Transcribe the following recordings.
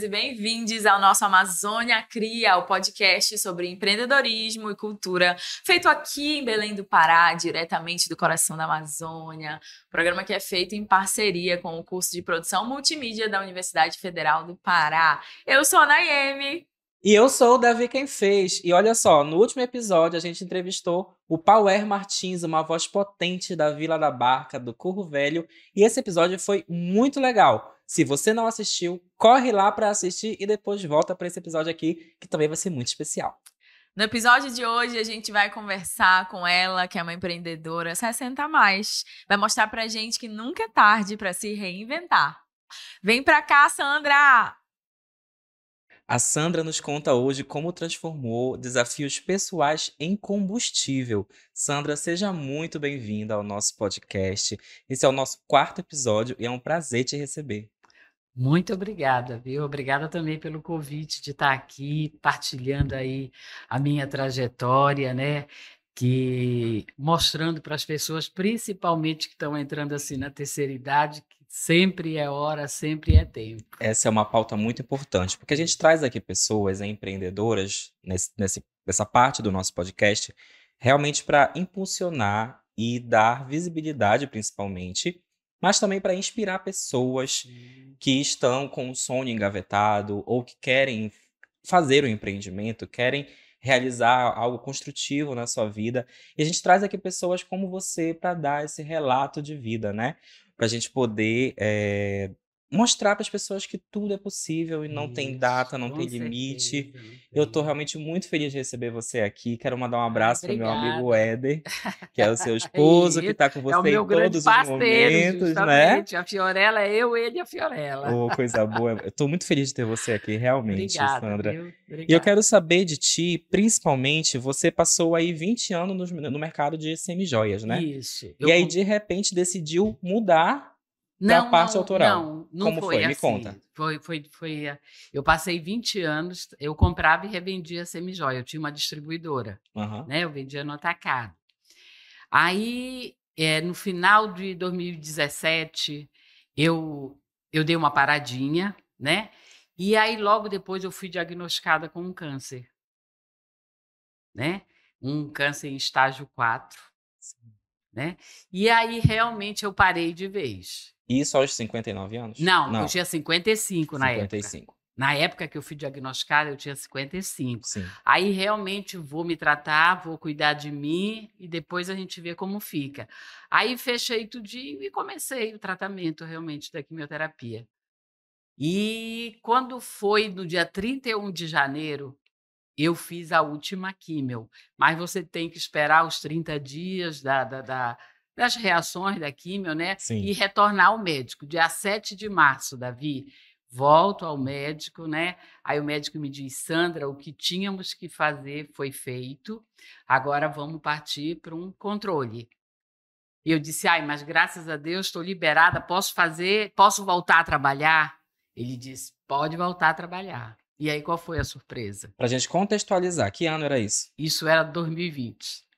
bem-vindas e bem-vindes ao nosso Amazônia Cria, o podcast sobre empreendedorismo e cultura, feito aqui em Belém do Pará, diretamente do coração da Amazônia. Programa que é feito em parceria com o curso de produção multimídia da Universidade Federal do Pará. Eu sou a Nayeme. E eu sou o Davi Quem Fez. E olha só, no último episódio a gente entrevistou o Pauer Martins, uma voz potente da Vila da Barca, do Curro Velho. E esse episódio foi muito legal. Se você não assistiu, corre lá para assistir e depois volta para esse episódio aqui, que também vai ser muito especial. No episódio de hoje, a gente vai conversar com ela, que é uma empreendedora 60 a mais. Vai mostrar pra gente que nunca é tarde para se reinventar. Vem pra cá, Sandra! A Sandra nos conta hoje como transformou desafios pessoais em combustível. Sandra, seja muito bem-vinda ao nosso podcast. Esse é o nosso 4º episódio e é um prazer te receber. Muito obrigada, viu? Obrigada também pelo convite de estar aqui, partilhando aí a minha trajetória, né? Mostrando para as pessoas, principalmente que estão entrando assim na terceira idade, que sempre é hora, sempre é tempo. Essa é uma pauta muito importante, porque a gente traz aqui pessoas empreendedoras nessa parte do nosso podcast, realmente para impulsionar e dar visibilidade, principalmente, mas também para inspirar pessoas que estão com o sonho engavetado ou que querem fazer um empreendimento, querem realizar algo construtivo na sua vida. E a gente traz aqui pessoas como você para dar esse relato de vida, né? Para a gente poder mostrar para as pessoas que tudo é possível e não tem data, não tem limite. Eu estou realmente muito feliz de receber você aqui. Quero mandar um abraço para o meu amigo Éder, que é o seu esposo, que está com você em todos os momentos, né? A Fiorella é eu, ele e a Fiorella. Oh, coisa boa. Eu estou muito feliz de ter você aqui, realmente, Obrigada, Sandra. Obrigada. E eu quero saber de ti, principalmente, você passou aí 20 anos no mercado de semijoias, né? Isso. E aí, de repente, decidiu mudar para a parte autoral. Não Como foi? assim. Me conta. Eu passei 20 anos, eu comprava e revendia semijoia. Eu tinha uma distribuidora, né? Eu vendia no atacado. Aí, no final de 2017, eu dei uma paradinha, né? E aí, logo depois, eu fui diagnosticada com um câncer, né? Um câncer em estágio 4, né? E aí, realmente, eu parei de vez. Isso aos 59 anos? Não, eu tinha 55 na época. 55. Na época que eu fui diagnosticada, eu tinha 55. Sim. Aí, realmente, vou me tratar, vou cuidar de mim e depois a gente vê como fica. Aí, fechei tudinho e comecei o tratamento, realmente, da quimioterapia. E quando foi no dia 31 de janeiro, eu fiz a última químio. Mas você tem que esperar os 30 dias das reações da químio, né? Sim. E retornar ao médico. Dia 7 de março, Davi, volto ao médico, né? Aí o médico me diz: Sandra, o que tínhamos que fazer foi feito, agora vamos partir para um controle. E eu disse: mas graças a Deus estou liberada, posso voltar a trabalhar? Ele disse: pode voltar a trabalhar. E aí, qual foi a surpresa? Pra gente contextualizar, que ano era isso? Isso era 2020.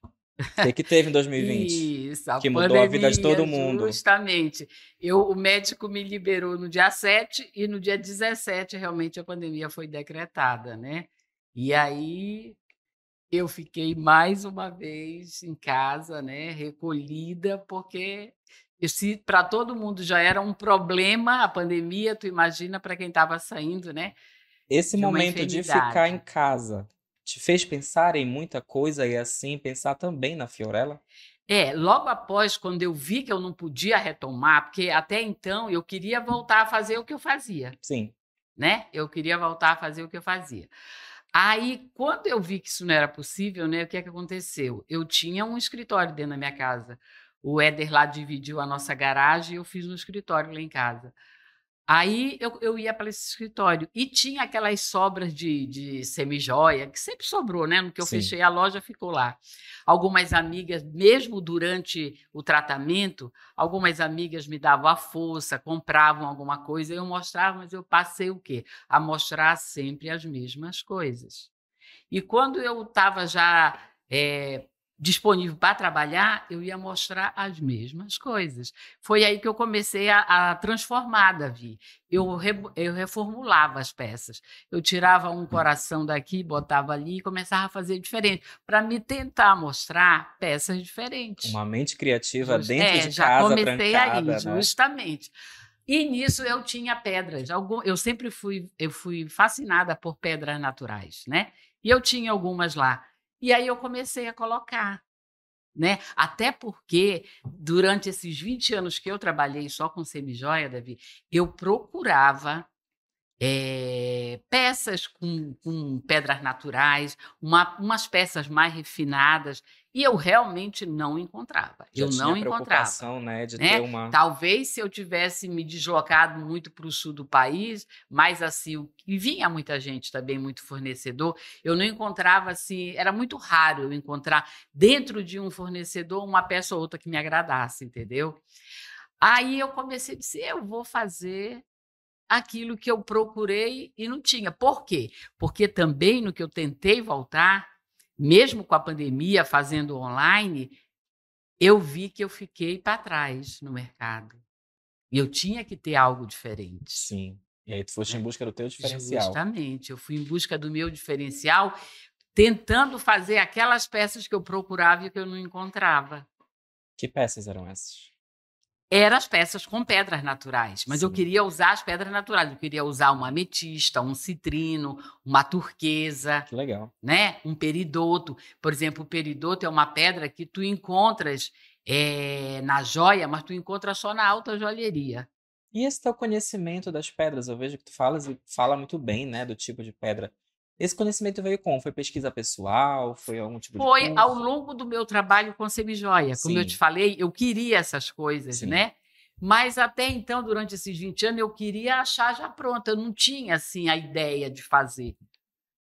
O que teve em 2020? Isso, a que pandemia, mudou a vida de todo mundo. Justamente. O médico me liberou no dia 7 e no dia 17, realmente, a pandemia foi decretada, né? E aí, eu fiquei mais uma vez em casa, né? Recolhida, porque se para todo mundo já era um problema a pandemia, tu imagina para quem estava saindo, né? Esse momento de ficar em casa te fez pensar em muita coisa e assim pensar também na Fiorella? Logo após, quando eu vi que eu não podia retomar, porque até então eu queria voltar a fazer o que eu fazia. Sim. Né? Eu queria voltar a fazer o que eu fazia. Aí, quando eu vi que isso não era possível, né, o que é que aconteceu? Eu tinha um escritório dentro da minha casa. O Éder lá dividiu a nossa garagem e eu fiz um escritório lá em casa. Aí eu ia para esse escritório e tinha aquelas sobras de semijoia, que sempre sobrou, né? No que eu fechei a loja, ficou lá. Algumas amigas, mesmo durante o tratamento, algumas amigas me davam a força, compravam alguma coisa, eu mostrava, mas eu passei o quê? A mostrar sempre as mesmas coisas. E quando eu estava já disponível para trabalhar, eu ia mostrar as mesmas coisas. Foi aí que eu comecei a transformar, Davi. Eu reformulava as peças. Eu tirava um coração daqui, botava ali e começava a fazer diferente, para me tentar mostrar peças diferentes. Uma mente criativa dentro de já casa, comecei trancada, aí, né? justamente. E nisso eu tinha pedras. Eu sempre fui fascinada por pedras naturais, né? E eu tinha algumas lá. E aí eu comecei a colocar, né? Até porque, durante esses 20 anos que eu trabalhei só com semijoia, Davi, eu procurava peças com pedras naturais, umas peças mais refinadas, e eu realmente não encontrava. Já Eu tinha não a encontrava. preocupação, né, de ter Né? uma... Talvez se eu tivesse me deslocado muito para o sul do país, mas assim, e vinha muita gente também, muito fornecedor, eu não encontrava assim, era muito raro eu encontrar dentro de um fornecedor uma peça ou outra que me agradasse, entendeu? Aí eu comecei a dizer, eu vou fazer aquilo que eu procurei e não tinha. Por quê? Porque também no que eu tentei voltar, mesmo com a pandemia, fazendo online, eu vi que eu fiquei para trás no mercado. E eu tinha que ter algo diferente. Sim. E aí tu foste em busca do teu diferencial. Justamente. Eu fui em busca do meu diferencial, tentando fazer aquelas peças que eu procurava e que eu não encontrava. Que peças eram essas? Eram as peças com pedras naturais, mas eu Sim. queria usar as pedras naturais. Eu queria usar uma ametista, um citrino, uma turquesa, Que legal. né? Um peridoto. Por exemplo, o peridoto é uma pedra que tu encontras na joia, mas tu encontra só na alta joalheria. E esse teu conhecimento das pedras, eu vejo que tu falas e fala muito bem, né, do tipo de pedra. Esse conhecimento veio como? Foi pesquisa pessoal? Foi algum tipo de Foi ao curso? longo do meu trabalho com semijoia. Como eu te Sim, falei, eu queria essas coisas, sim. né? Mas até então, durante esses 20 anos, eu queria achar já pronta. Eu não tinha assim a ideia de fazer.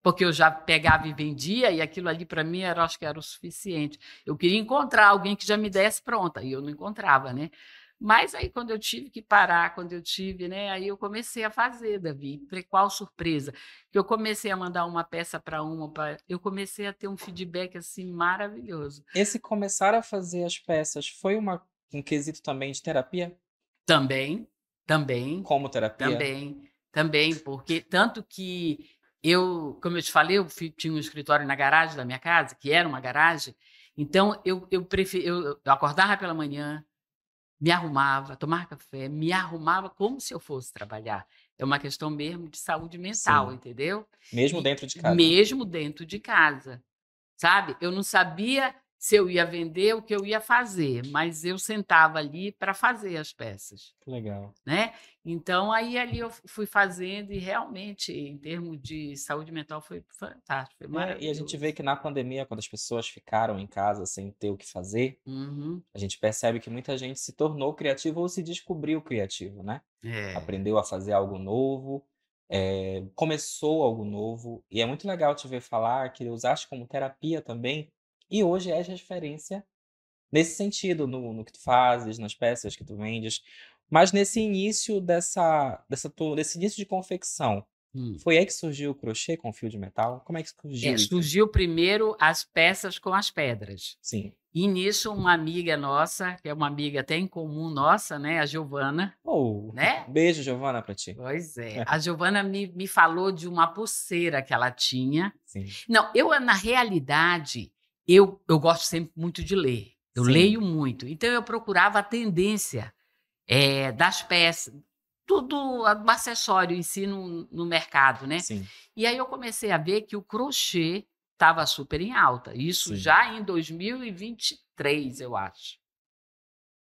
Porque eu já pegava e vendia, e aquilo ali para mim acho que era o suficiente. Eu queria encontrar alguém que já me desse pronta, e eu não encontrava, né? Mas aí, quando eu tive que parar, né? Aí eu comecei a fazer, Davi. Qual surpresa? Que eu comecei a mandar uma peça para eu comecei a ter um feedback assim maravilhoso. Esse começar a fazer as peças foi um quesito também de terapia? Também, também, Como terapia? também, porque tanto que como eu te falei, tinha um escritório na garagem da minha casa, que era uma garagem, então eu acordava pela manhã, me arrumava, tomava café, me arrumava como se eu fosse trabalhar. É uma questão mesmo de saúde mental, Sim. entendeu? Mesmo E dentro de casa? mesmo dentro de casa, sabe? Eu não sabia se eu ia vender o que eu ia fazer, mas eu sentava ali para fazer as peças, Que legal. né? Então, aí ali eu fui fazendo e realmente, em termos de saúde mental, foi fantástico, foi E a gente vê maravilhoso. que na pandemia, quando as pessoas ficaram em casa sem ter o que fazer, Uhum. a gente percebe que muita gente se tornou criativo ou se descobriu criativo, né? É. Aprendeu a fazer algo novo, começou algo novo, e é muito legal te ver falar que usaste como terapia também, e hoje és referência nesse sentido, no que tu fazes, nas peças que tu vendes. Mas nesse início desse início de confecção, Hum. foi aí que surgiu o crochê com fio de metal? Como é que surgiu isso? Surgiu primeiro as peças com as pedras. Sim. E nisso, uma amiga nossa, que é uma amiga até em comum nossa, né, a Giovana, Oh, né? beijo, Giovana, pra ti. Pois é. A Giovana me falou de uma pulseira que ela tinha. Sim. Não, na realidade, eu gosto sempre muito de ler. Eu Sim. leio muito. Então, eu procurava a tendência das peças, tudo acessório em si no mercado, né? Sim. E aí eu comecei a ver que o crochê estava super em alta. Isso Sim. já em 2023, eu acho.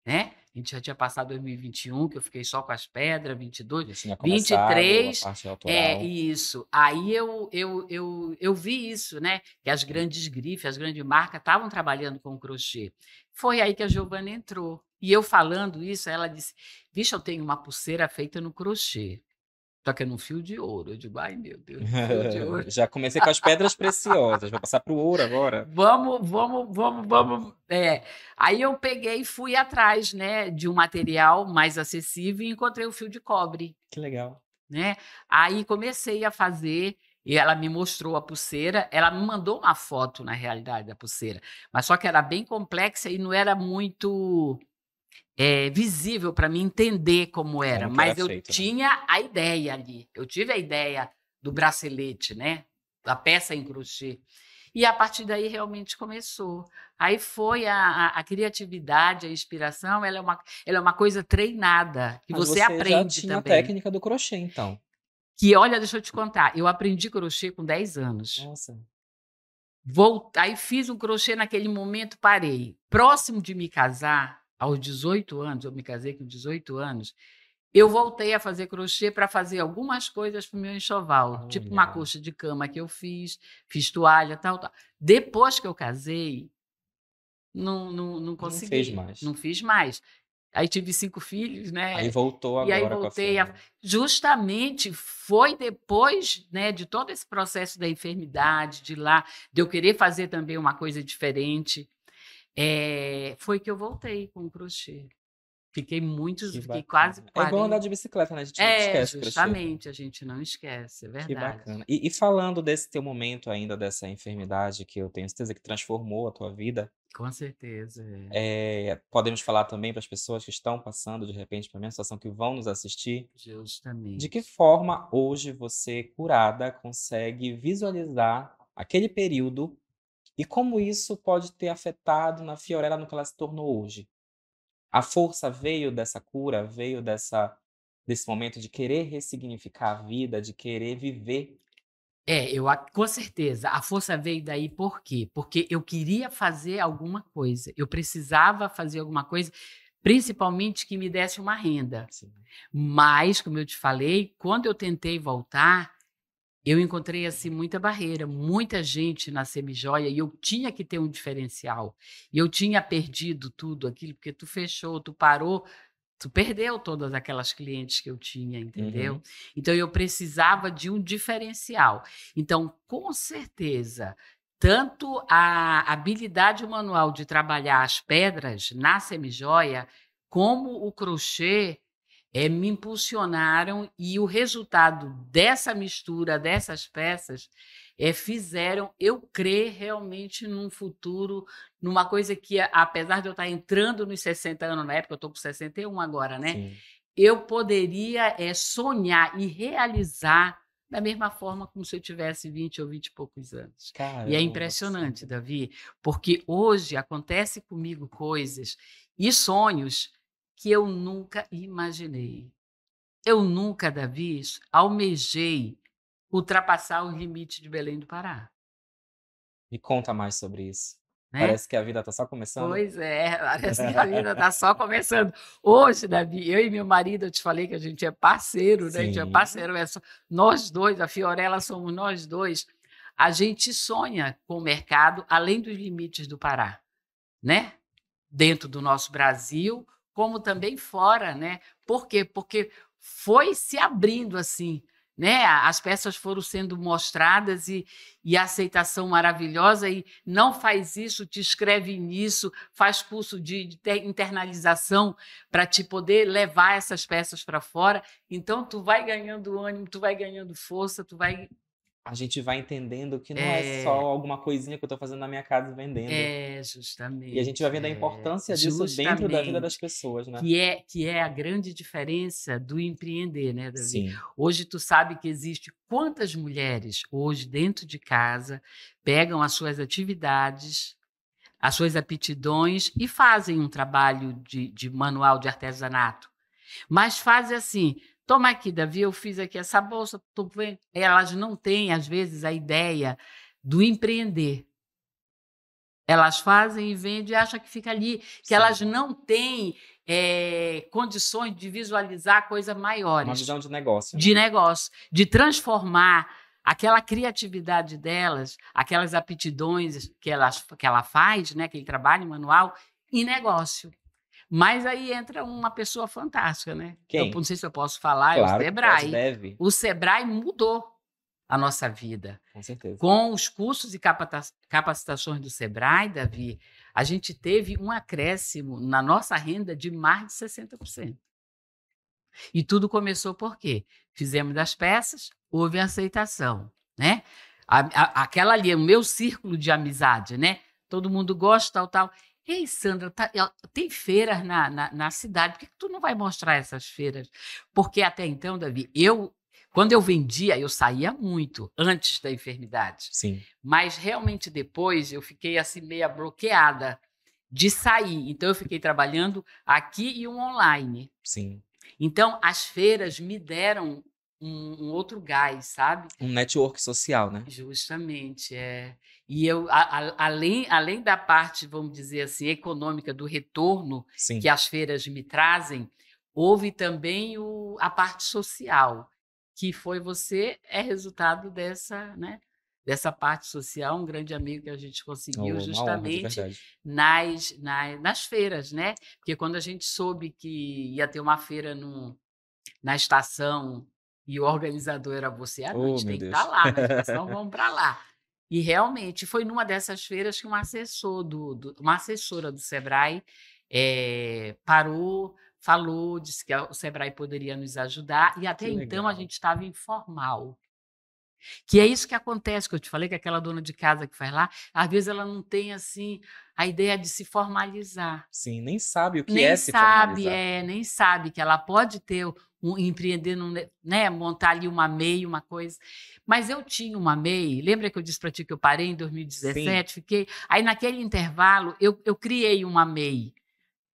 Né? A gente já tinha passado 2021, que eu fiquei só com as pedras, 22, Já tinha começado a 23, parte autoral. isso. Aí eu vi isso, né? Que as grandes grifes, as grandes marcas estavam trabalhando com crochê. Foi aí que a Giovana entrou. E eu falando isso, ela disse: Vixe, eu tenho uma pulseira feita no crochê. Só que é num fio de ouro. Eu digo: ai, meu Deus, fio de ouro. Já comecei com as pedras preciosas, vou passar pro ouro agora. Vamos. Aí eu peguei e fui atrás, né, de um material mais acessível e encontrei o fio de cobre, Que legal. né? Aí comecei a fazer E ela me mostrou a pulseira, ela me mandou uma foto, na realidade, da pulseira, mas só que era bem complexa e não era muito visível para mim entender como era, Como que era mas eu feito, né? tinha a ideia ali, eu tive a ideia do bracelete, né? Da peça em crochê. E a partir daí realmente começou. Aí foi a criatividade, a inspiração, ela é uma coisa treinada, que Mas você você já aprende tinha a também. técnica do crochê, então. Que, olha, deixa eu te contar, eu aprendi crochê com 10 anos. Nossa. Aí fiz um crochê naquele momento, parei. Próximo de me casar, aos 18 anos, eu me casei com 18 anos, eu voltei a fazer crochê para fazer algumas coisas para o meu enxoval, tipo uma Olha. coxa de cama que eu fiz toalha, tal, tal. Depois que eu casei, não Não fez consegui, mais. não fiz mais. Aí tive 5 filhos, Aí né? voltou E aí agora com a voltei a. fome. Justamente foi depois, né, de todo esse processo da enfermidade, de eu querer fazer também uma coisa diferente, foi que eu voltei com o crochê. Que Fiquei bacana. quase É igual andar 40. de bicicleta, né? A gente nunca esquece o crochê. Justamente, a gente não esquece, é Que verdade. bacana. E falando desse teu momento ainda, dessa enfermidade que eu tenho certeza que transformou a tua vida, Com certeza. podemos falar também para as pessoas que estão passando, de repente, pela mesma situação, que vão nos assistir, de que Justamente. forma hoje você, curada, consegue visualizar aquele período e como isso pode ter afetado na Fiorella no que ela se tornou hoje? A força veio dessa cura, veio desse momento de querer ressignificar a vida, de querer viver. Com certeza, a força veio daí por quê? Porque eu queria fazer alguma coisa, eu precisava fazer alguma coisa, principalmente que me desse uma renda. Assim. Mas, como eu te falei, quando eu tentei voltar, eu encontrei assim muita barreira, muita gente na Semijoia e eu tinha que ter um diferencial. E eu tinha perdido tudo aquilo, porque tu fechou, tu parou, tu perdeu todas aquelas clientes que eu tinha, entendeu? Uhum. Então eu precisava de um diferencial. Então, com certeza, tanto a habilidade manual de trabalhar as pedras na semijoia, como o crochê, me impulsionaram e o resultado dessa mistura, dessas peças, fizeram eu crer realmente num futuro, numa coisa que, apesar de eu estar entrando nos 60 anos na época, eu estou com 61 agora, né? Sim. Eu poderia sonhar e realizar da mesma forma como se eu tivesse 20 ou 20 e poucos anos. E é Caramba, que impressionante, sonho. Davi, porque hoje acontece comigo coisas e sonhos que eu nunca imaginei. Eu nunca, Davi, almejei ultrapassar os limites de Belém do Pará, Me conta mais sobre isso. né? Parece que a vida está só começando. Pois é, parece que a vida está só começando. Hoje, Davi, eu e meu marido, eu te falei que a gente é parceiro, né? A gente é Sim. parceiro, nós dois, a Fiorella somos nós dois. A gente sonha com o mercado além dos limites do Pará, né? Dentro do nosso Brasil, como também fora, né? Por quê? Porque foi se abrindo assim, né? As peças foram sendo mostradas e a aceitação maravilhosa e não faz isso, te inscreve nisso, faz curso de internalização para te poder levar essas peças para fora. Então, tu vai ganhando ânimo, tu vai ganhando força, tu vai... A gente vai entendendo que não é só É, alguma coisinha que eu estou fazendo na minha casa e vendendo. E a gente vai justamente, vendo a importância disso dentro da vida das justamente. pessoas, né? Que é a grande diferença do empreender, né, Davi? Sim. Hoje tu sabe que existe quantas mulheres hoje dentro de casa pegam as suas atividades, as suas aptidões e fazem um trabalho de manual de artesanato. Mas fazem assim, toma aqui, Davi, eu fiz aqui essa bolsa, tô vendo. Elas não têm, às vezes, a ideia do empreender. Elas fazem e vendem e acham que fica ali, que Sim. elas não têm condições de visualizar coisas Uma maiores visão de negócio, de né? negócio, de transformar aquela criatividade delas, aquelas aptidões que ela faz, né, aquele trabalho manual, em negócio. Mas aí entra uma pessoa fantástica, né? Eu Quem? não sei se eu posso falar, é o Claro que pode, Sebrae. deve. O Sebrae mudou a nossa vida. Com certeza. Com os cursos e capacitações do Sebrae, Davi, a gente teve um acréscimo na nossa renda de mais de 60%. E tudo começou por quê? Fizemos as peças, houve aceitação, né? Aquela ali é o meu círculo de amizade, né? Todo mundo gosta, tal, tal. Ei, Sandra, tem feiras na cidade, por que tu não vai mostrar essas feiras? Porque até então, Davi, quando eu vendia, eu saía muito, antes da enfermidade. Sim. Mas realmente depois eu fiquei assim meio bloqueada de sair. Então eu fiquei trabalhando aqui e um online. Sim. Então as feiras me deram um outro gás, sabe? Um network social, né? Justamente, é. E além da parte, vamos dizer assim, econômica do retorno Sim. que as feiras me trazem, houve também a parte social, que foi resultado dessa, né, dessa parte social, um grande amigo que a gente conseguiu Uma honra, de justamente verdade. nas feiras, né? Porque quando a gente soube que ia ter uma feira na estação e o organizador era você, a gente tem que estar lá na estação, vamos para lá. E realmente foi numa dessas feiras que uma assessora do Sebrae parou, falou, disse que o Sebrae poderia nos ajudar, e até então a gente estava informal. Que é isso que acontece, que eu te falei, que aquela dona de casa que faz lá, às vezes ela não tem assim a ideia de se formalizar. Sim, nem sabe o que é se formalizar. Nem sabe que ela pode ter empreender, né, montar ali uma MEI, uma coisa. Mas eu tinha uma MEI, lembra que eu disse para ti que eu parei em 2017? Fiquei. Aí, naquele intervalo, eu criei uma MEI,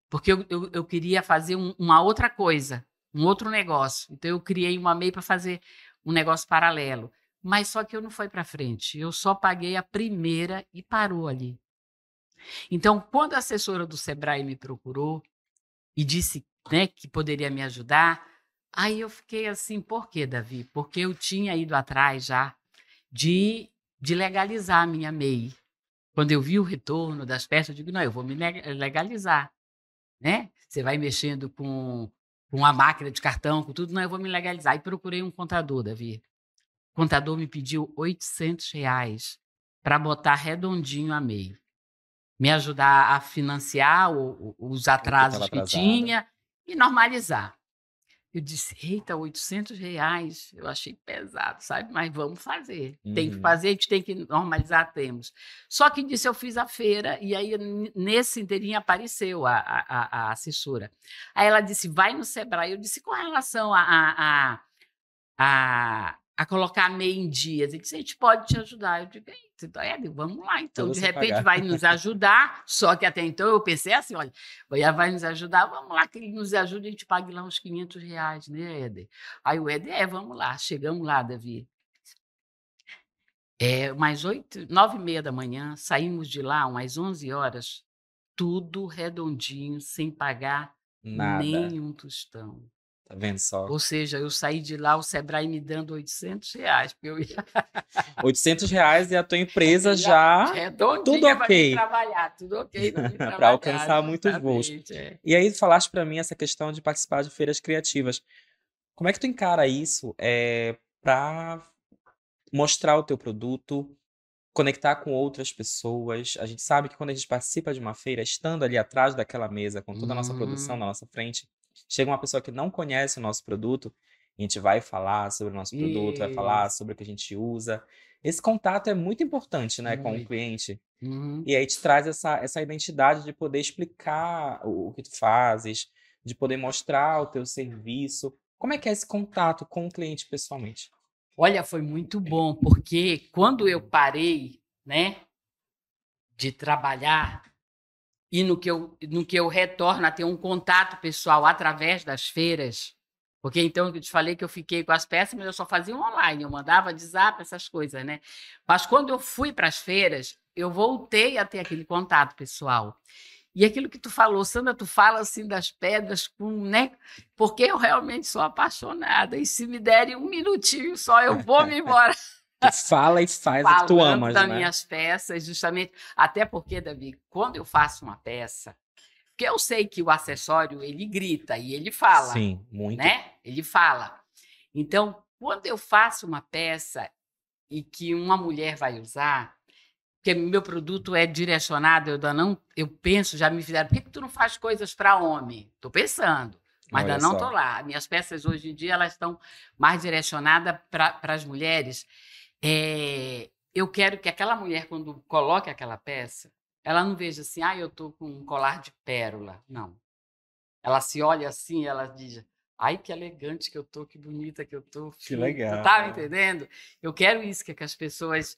porque eu queria fazer uma outra coisa, um outro negócio. Então, eu criei uma MEI para fazer um negócio paralelo. Mas só que eu não fui para frente. Eu só paguei a primeira e parou ali. Então, quando a assessora do Sebrae me procurou e disse, né, que poderia me ajudar, aí eu fiquei assim, por quê, Davi? Porque eu tinha ido atrás já de legalizar a minha MEI. Quando eu vi o retorno das peças, eu digo, não, eu vou me legalizar. Né? Você vai mexendo com a máquina de cartão, com tudo, não, eu vou me legalizar. Aí procurei um contador, Davi. O contador me pediu R$800 para botar redondinho a MEI. Me ajudar a financiar os atrasos que tinha e normalizar. Eu disse, eita, R$800, eu achei pesado, sabe? Mas vamos fazer. Tem que fazer, a gente tem que normalizar, temos. Só que disse, eu fiz a feira, e aí nesse inteirinho apareceu a assessora. Aí ela disse, vai no Sebrae. Eu disse, com relação a colocar a MEI em dias. Ele disse, a gente pode te ajudar. Eu digo, vamos lá, então. De repente vai nos ajudar, só que até então eu pensei assim, olha, vai nos ajudar, vamos lá, que ele nos ajude, a gente pague lá uns R$500, né, Éder? Aí o Éder, vamos lá, chegamos lá, Davi. Mais 9h30 da manhã, saímos de lá umas 11 horas, tudo redondinho, sem pagar nenhum tostão. Tá vendo só? Ou seja, eu saí de lá, o Sebrae me dando R$800, porque eu ia... R$800 e a tua empresa já... Tudo ok. Trabalhar, tudo ok. Para alcançar muitos voos. E aí, falaste para mim essa questão de participar de feiras criativas. Como é que tu encara isso para mostrar o teu produto, conectar com outras pessoas? A gente sabe que quando a gente participa de uma feira, estando ali atrás daquela mesa, com toda a nossa produção na nossa frente, chega uma pessoa que não conhece o nosso produto, a gente vai falar sobre o nosso produto, vai falar sobre o que a gente usa. Esse contato é muito importante, né, com o cliente. E aí te traz essa identidade de poder explicar o que tu fazes, de poder mostrar o teu serviço. Como é que é esse contato com o cliente pessoalmente? Olha, foi muito bom, porque quando eu parei, né, de trabalhar, e no que eu retorno a ter um contato pessoal através das feiras, porque então eu te falei que eu fiquei com as peças, mas eu só fazia online, eu mandava WhatsApp, essas coisas, né? Mas quando eu fui para as feiras, eu voltei a ter aquele contato pessoal. E aquilo que tu falou, Sandra, tu fala assim das pedras, né? Porque eu realmente sou apaixonada, e se me derem um minutinho só, eu vou me embora. Tu fala e faz o que tu amas, das né? minhas peças, justamente. Até porque, Davi, quando eu faço uma peça, porque eu sei que o acessório, ele grita e ele fala. Sim, muito. Né? Ele fala. Então, quando eu faço uma peça e que uma mulher vai usar, porque meu produto é direcionado, eu penso, já me fizeram, por que tu não faz coisas para homem? Estou pensando. Mas ainda não estou lá. Minhas peças, hoje em dia, elas estão mais direcionadas para as mulheres. Eu quero que aquela mulher, quando coloque aquela peça, ela não veja assim, eu estou com um colar de pérola. Não. Ela se olha assim, ela diz, ai, que elegante que eu tô, que bonita que eu tô. Que Tu tá me legal. entendendo? Eu quero isso, que as pessoas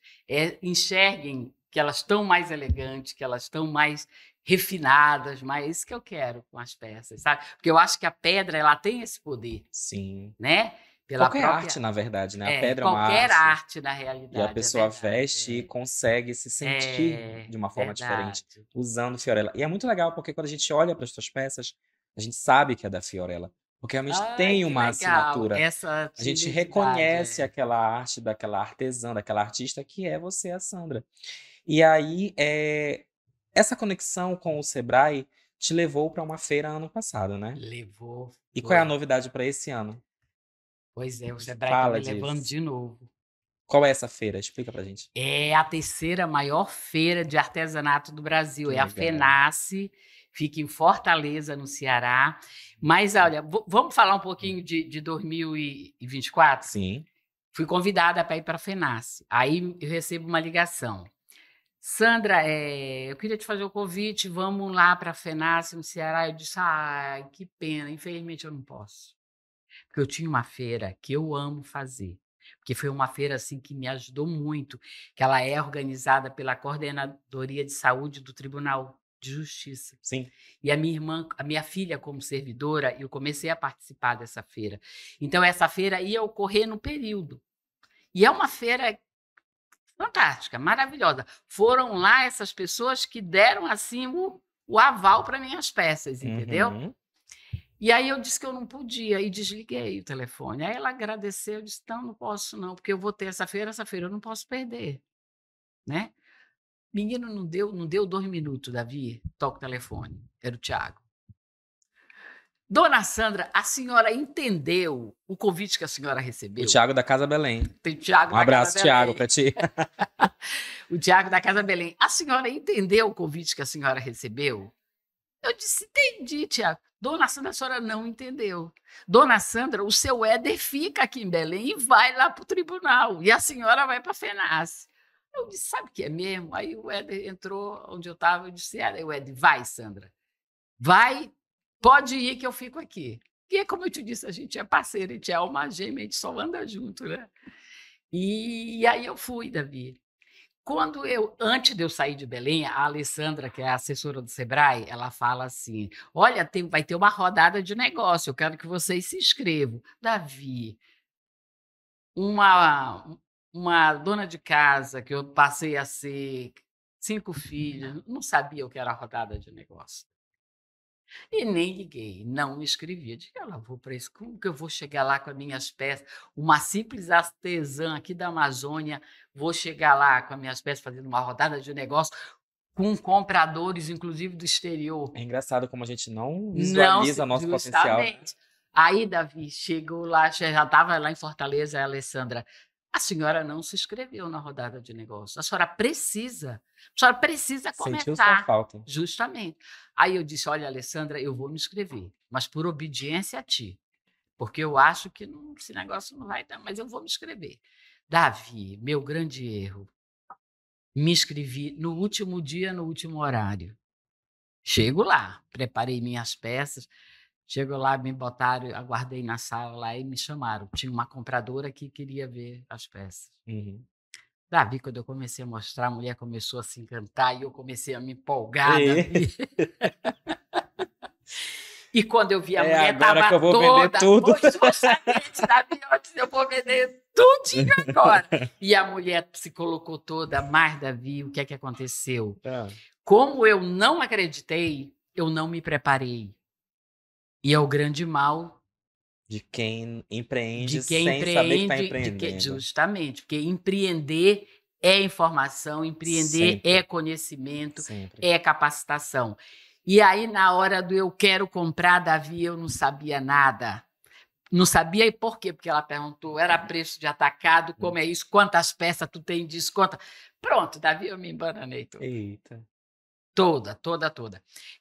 enxerguem que elas estão mais elegantes, que elas estão mais refinadas, mas é isso que eu quero com as peças, sabe? Porque eu acho que a pedra, ela tem esse poder, Sim. né? Pela Qualquer própria... arte, na verdade, né? A pedra é uma qualquer arte. arte, na E a realidade, é pessoa verdade. veste e consegue se sentir de uma forma diferente, Verdade. usando Fiorella. E é muito legal, porque quando a gente olha para as tuas peças, a gente sabe que é da Fiorella. Porque realmente Ai, tem que uma legal, assinatura. essa A gente identidade. reconhece aquela arte daquela artesã, daquela artista que é você, a Sandra. E aí, essa conexão com o Sebrae te levou para uma feira ano passado, né? Levou, E qual é a foi. novidade para esse ano? Pois é, o Sebrae está Fala me levando disso. de novo. Qual é essa feira? Explica pra gente. É a terceira maior feira de artesanato do Brasil. Que É a legal. FENACE, fica em Fortaleza, no Ceará. Mas, olha, vamos falar um pouquinho de 2024? Sim. Fui convidada para ir para a FENACE. Aí eu recebo uma ligação. Sandra, eu queria te fazer o convite, vamos lá para a FENACE, no Ceará. Eu disse, ai, que pena, infelizmente eu não posso. Porque eu tinha uma feira que eu amo fazer, porque foi uma feira assim que me ajudou muito, que ela é organizada pela Coordenadoria de Saúde do Tribunal de Justiça. Sim. E a minha filha, como servidora, eu comecei a participar dessa feira. Então, essa feira ia ocorrer no período. E é uma feira fantástica, maravilhosa. Foram lá essas pessoas que deram assim o aval para minhas peças, entendeu? Uhum. E aí eu disse que eu não podia e desliguei o telefone. Aí ela agradeceu, eu disse, não posso não, porque eu vou ter essa feira eu não posso perder, né? Menino, não deu 2 minutos, Davi, toca o telefone, era o Tiago. Dona Sandra, a senhora entendeu o convite que a senhora O recebeu? Thiago da Casa Belém. Tem o Tiago Um da abraço, Casa Thiago, Belém. pra ti. O Tiago da Casa Belém. A senhora entendeu o convite que a senhora recebeu? Eu disse, entendi, Tiago. Dona Sandra, a senhora não entendeu. Dona Sandra, o seu Éder fica aqui em Belém e vai lá para o tribunal. E a senhora vai para a FENACE. Eu disse, sabe o que é mesmo? Aí o Éder entrou onde eu estava, eu disse, o Éder, vai, Sandra. Vai, pode ir que eu fico aqui. E como eu te disse, a gente é parceiro, a gente é alma gêmea, a gente só anda junto, né? E aí eu fui, Davi. Antes de eu sair de Belém, a Alessandra, que é a assessora do Sebrae, ela fala assim: olha, vai ter uma rodada de negócio, eu quero que vocês se inscrevam. Davi, uma dona de casa que eu passei a ser 5 filhos, não sabia o que era rodada de negócio. E nem liguei, não me inscrevi. Eu disse, ela vou para isso, como que eu vou chegar lá com as minhas peças? Uma simples artesã aqui da Amazônia, vou chegar lá com as minhas peças fazendo uma rodada de negócio com compradores, inclusive do exterior. É engraçado como a gente não Não, visualiza nosso potencial. justamente. Aí, Davi, chegou lá, já estava lá em Fortaleza, a Alessandra. A senhora não se inscreveu na rodada de negócio. A senhora precisa Sentiu sua começar. falta. Justamente. Aí eu disse, olha, Alessandra, eu vou me inscrever, mas por obediência a ti, porque eu acho que esse negócio não vai dar, mas eu vou me inscrever. Davi, meu grande erro, me inscrevi no último dia, no último horário. Chego lá, preparei minhas peças, chego lá, me botaram, aguardei na sala lá e me chamaram. Tinha uma compradora que queria ver as peças. Uhum. Davi, quando eu comecei a mostrar, a mulher começou a se encantar e eu comecei a me empolgar, E- Davi. E quando eu vi a mulher, agora estava que eu vou vender toda, tudo. justamente, Davi, eu disse, eu vou vender tudinho agora. E a mulher se colocou toda, mas, Davi, o que é que aconteceu? Ah, Como eu não acreditei, eu não me preparei. E é o grande mal de quem empreende de quem sem saber que está empreende, empreendendo. justamente, porque empreender é informação, empreender Sempre. é conhecimento, Sempre. é capacitação. E aí, na hora do eu quero comprar, Davi, eu não sabia nada. Não sabia e por quê? Porque ela perguntou, era preço de atacado, como é isso, quantas peças tu tem disso, quantas... Pronto, Davi, eu me embananei toda. Eita. Toda.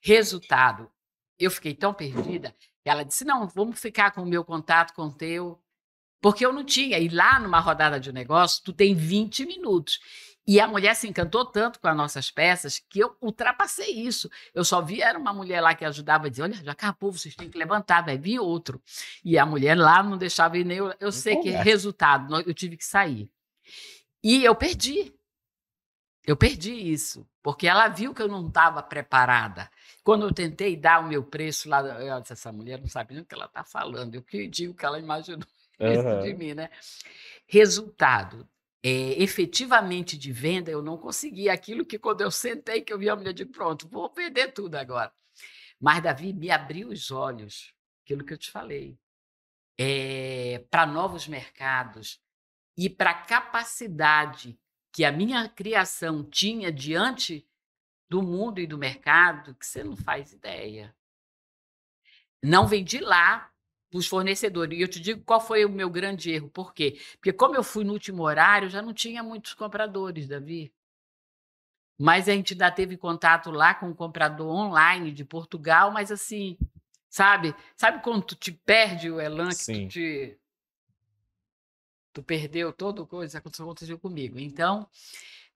Resultado, eu fiquei tão perdida, que ela disse, não, vamos ficar com o meu contato, com o teu. Porque eu não tinha. E lá numa rodada de negócio, tu tem 20 minutos. E a mulher se encantou tanto com as nossas peças que eu ultrapassei isso. Eu só vi, era uma mulher lá que ajudava a dizer, olha, já acabou, vocês têm que levantar, vai vir outro. E a mulher lá não deixava ir nem eu sei que resultado, eu tive que sair. E eu perdi. Eu perdi isso, porque ela viu que eu não estava preparada. Quando eu tentei dar o meu preço lá, eu disse, essa mulher não sabe nem o que ela está falando. Eu que digo que ela imaginou isso de mim, né? Resultado. Efetivamente de venda, eu não consegui aquilo que quando eu sentei, que eu vi a mulher, eu digo, pronto, vou vender tudo agora. Mas, Davi, me abriu os olhos, aquilo que eu te falei, para novos mercados e para a capacidade que a minha criação tinha diante do mundo e do mercado, que você não faz ideia. Não vendi lá para os fornecedores. E eu te digo qual foi o meu grande erro. Por quê? Porque como eu fui no último horário, já não tinha muitos compradores, Davi. Mas a gente ainda teve contato lá com um comprador online de Portugal, mas assim, sabe quando tu te perde o elan, que tu perdeu toda coisa, aconteceu comigo. Então,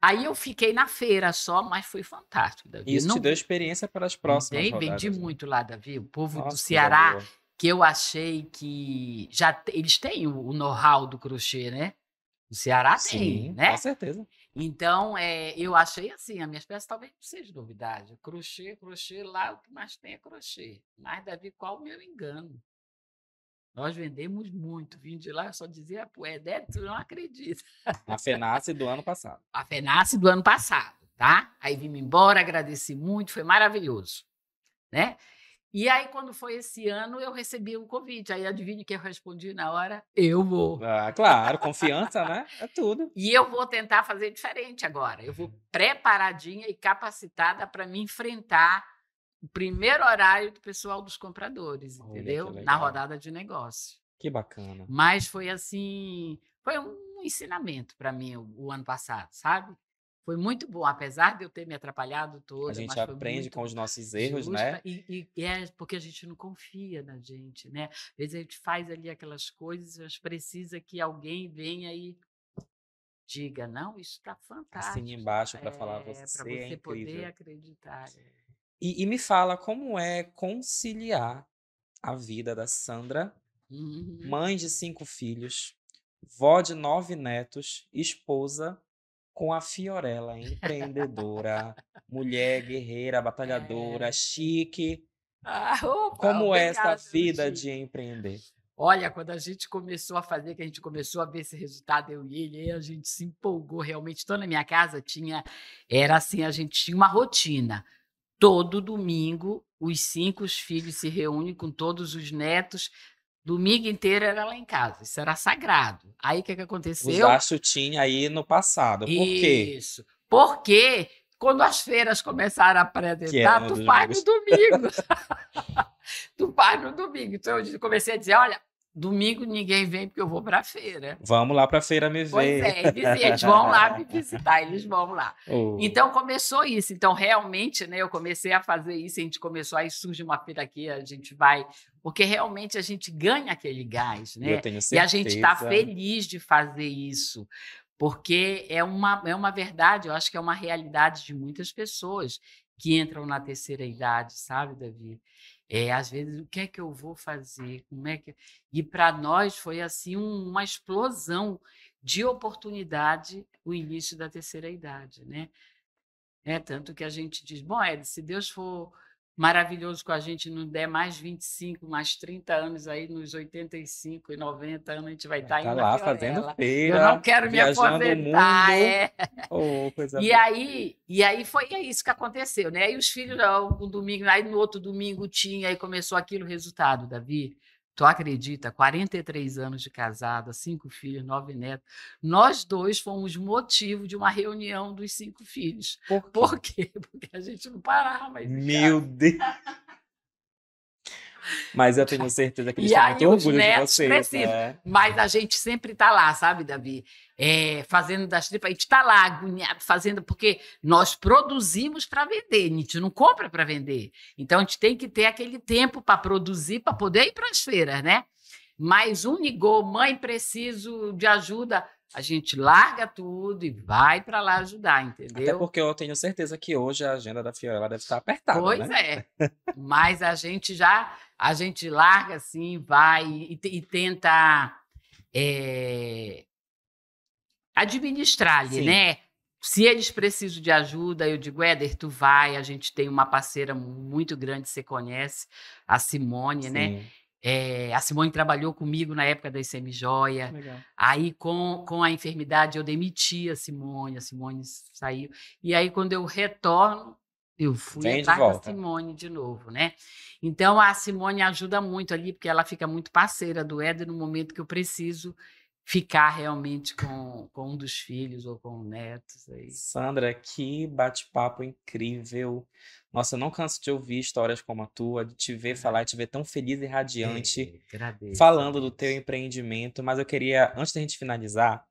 aí eu fiquei na feira só, mas foi fantástico, Davi. Isso te deu experiência para as próximas rodadas. Vendi muito lá, Davi. O povo Nossa, do Ceará, que eu achei que eles têm o know-how do crochê, né? O Ceará tem, né? Com certeza. Então, eu achei assim, as minhas peças talvez não seja novidade. Crochê, lá o que mais tem é crochê. Mas, Davi, qual o meu engano? Nós vendemos muito. Vim de lá, eu só dizia, pô, tu não acredita. A FENACE do ano passado. A FENACE do ano passado, tá? Aí vim embora, agradeci muito, foi maravilhoso, né? E aí, quando foi esse ano, eu recebi um convite. Aí, adivinha que eu respondi na hora? Eu vou. Ah, claro, confiança, né? É tudo. E eu vou tentar fazer diferente agora. Eu vou preparadinha e capacitada para me enfrentar o primeiro horário do pessoal dos compradores, entendeu? Na rodada de negócio. Que bacana. Mas foi assim, foi um ensinamento para mim o ano passado, sabe? Foi muito bom, apesar de eu ter me atrapalhado toda. A gente aprende com os nossos erros, né? E é porque a gente não confia na gente, né? Às vezes a gente faz ali aquelas coisas, mas precisa que alguém venha e diga, não, isso está fantástico. Assim embaixo para falar, você para você poder acreditar. E me fala como é conciliar a vida da Sandra, mãe de 5 filhos, vó de 9 netos, esposa, com a Fiorella, empreendedora, mulher guerreira, batalhadora, chique. Como é essa vida de empreender? Olha, quando a gente começou a fazer, que a gente começou a ver esse resultado, eu e ele, aí a gente se empolgou realmente. Então, na minha casa era assim, a gente tinha uma rotina. Todo domingo, os 5 filhos se reúnem com todos os netos. Domingo inteiro era lá em casa. Isso era sagrado. Aí, o que aconteceu? Usar chutinha aí no passado. Por quê? Isso. Porque quando as feiras começaram a apresentar, tu faz no domingo. Tu faz no domingo. Então, eu comecei a dizer, olha, domingo ninguém vem porque eu vou para a feira. Vamos lá para a feira me ver. Pois eles vão lá me visitar, eles vão lá. Então, começou isso. Então, realmente, né, eu comecei a fazer isso, a gente começou, aí surge uma feira aqui, a gente vai... Porque realmente a gente ganha aquele gás, né? Eu tenho certeza. E a gente está feliz de fazer isso, porque é uma verdade, eu acho que é uma realidade de muitas pessoas que entram na terceira idade, sabe, Davi? Às vezes, o que é que eu vou fazer? Como é que... E para nós foi assim uma explosão de oportunidade o início da terceira idade, né? Tanto que a gente diz, bom, se Deus for maravilhoso com a gente, não der mais 25, mais 30 anos aí, nos 85 e 90 anos, a gente vai estar indo lá fazendo feira. Eu não quero me aposentar. Coisa e aí foi isso que aconteceu, né? Aí os filhos, um domingo, aí no outro domingo tinha, aí começou aquilo, resultado, Davi. Tu acredita? 43 anos de casada, 5 filhos, 9 netos. Nós 2 fomos motivo de uma reunião dos 5 filhos. Por quê? Porque a gente não parava mais. Meu Deus! Mas eu tenho certeza que eles têm muito orgulho de vocês. Né? Mas a gente sempre está lá, sabe, Davi? Fazendo das tripas, a gente está lá, agoniado, fazendo, porque nós produzimos para vender, a gente não compra para vender. Então, a gente tem que ter aquele tempo para produzir, para poder ir para as feiras, né? mais um ligou, mãe, preciso de ajuda, a gente larga tudo e vai para lá ajudar, entendeu? Até porque eu tenho certeza que hoje a agenda da Fiorella deve estar apertada, Pois né? mas a gente larga assim, vai e tenta administrar ali, Sim. né? Se eles precisam de ajuda, eu digo, Éder, tu vai, a gente tem uma parceira muito grande, você conhece, a Simone, Sim. né? A Simone trabalhou comigo na época da Semijoia. Legal. Aí, com a enfermidade, eu demiti a Simone saiu. E aí, quando eu retorno, eu fui Vem de atrás da volta. Simone de novo, né? Então, a Simone ajuda muito ali, porque ela fica muito parceira do Éder no momento que eu preciso ficar realmente com um dos filhos ou com netos. Aí. Sandra, que bate-papo incrível. Nossa, eu não canso de ouvir histórias como a tua, de te ver falar, de te ver tão feliz e radiante, Agradeço, falando do Deus. teu empreendimento. Mas eu queria, antes da gente finalizar,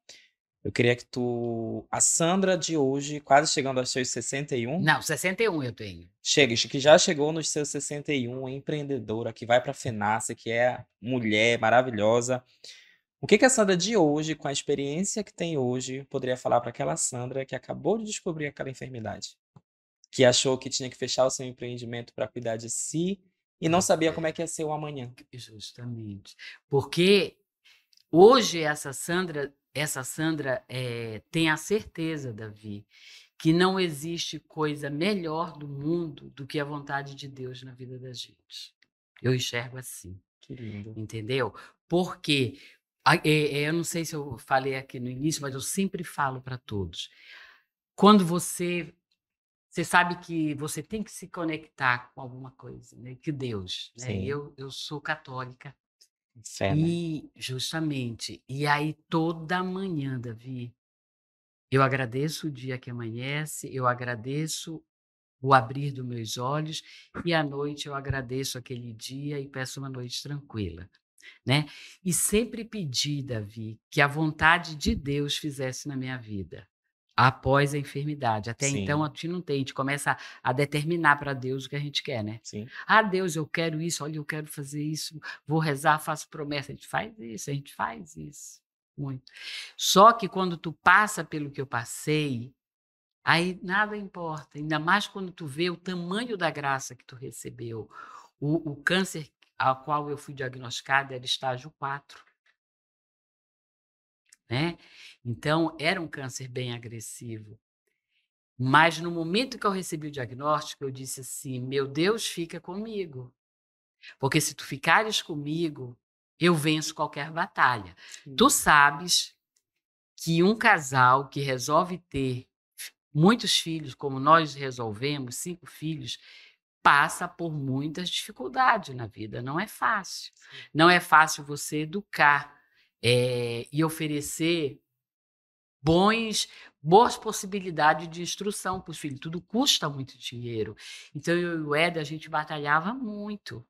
eu queria que tu... A Sandra de hoje, quase chegando aos seus 61, Não, 61 eu tenho. que já chegou nos seus 61, empreendedora, que vai para a FENASA, que é mulher maravilhosa. O que a Sandra de hoje, com a experiência que tem hoje, poderia falar para aquela Sandra que acabou de descobrir aquela enfermidade? Que achou que tinha que fechar o seu empreendimento para cuidar de si e não sabia como é que ia ser o amanhã. Justamente. Porque hoje essa Sandra tem a certeza, Davi, que não existe coisa melhor do mundo do que a vontade de Deus na vida da gente. Eu enxergo assim. Que lindo. Entendeu? Porque eu não sei se eu falei aqui no início, mas eu sempre falo para todos. Quando você sabe que você tem que se conectar com alguma coisa, né? Que Deus. Né? Sim. Eu sou católica. Fé, né? E, justamente, e aí toda manhã, Davi, eu agradeço o dia que amanhece, eu agradeço o abrir dos meus olhos e à noite eu agradeço aquele dia e peço uma noite tranquila. Né? E sempre pedi, Davi, que a vontade de Deus fizesse na minha vida, após a enfermidade. Até Sim. então, a gente não tem, a gente começa a determinar para Deus o que a gente quer, né? Sim. Ah, Deus, eu quero isso, olha, eu quero fazer isso, vou rezar, faço promessa. A gente faz isso, muito. Só que quando tu passa pelo que eu passei, aí nada importa, ainda mais quando tu vê o tamanho da graça que tu recebeu. O câncer ao qual eu fui diagnosticada era estágio 4. Né? Então, era um câncer bem agressivo. Mas no momento que eu recebi o diagnóstico, eu disse assim, meu Deus, fica comigo. Porque se tu ficares comigo, eu venço qualquer batalha. Tu sabes que um casal que resolve ter muitos filhos, como nós resolvemos, 5 filhos, passa por muitas dificuldades na vida. Não é fácil. Não é fácil você educar e oferecer boas possibilidades de instrução para os filhos. Tudo custa muito dinheiro. Então, eu e o Éder, a gente batalhava muito.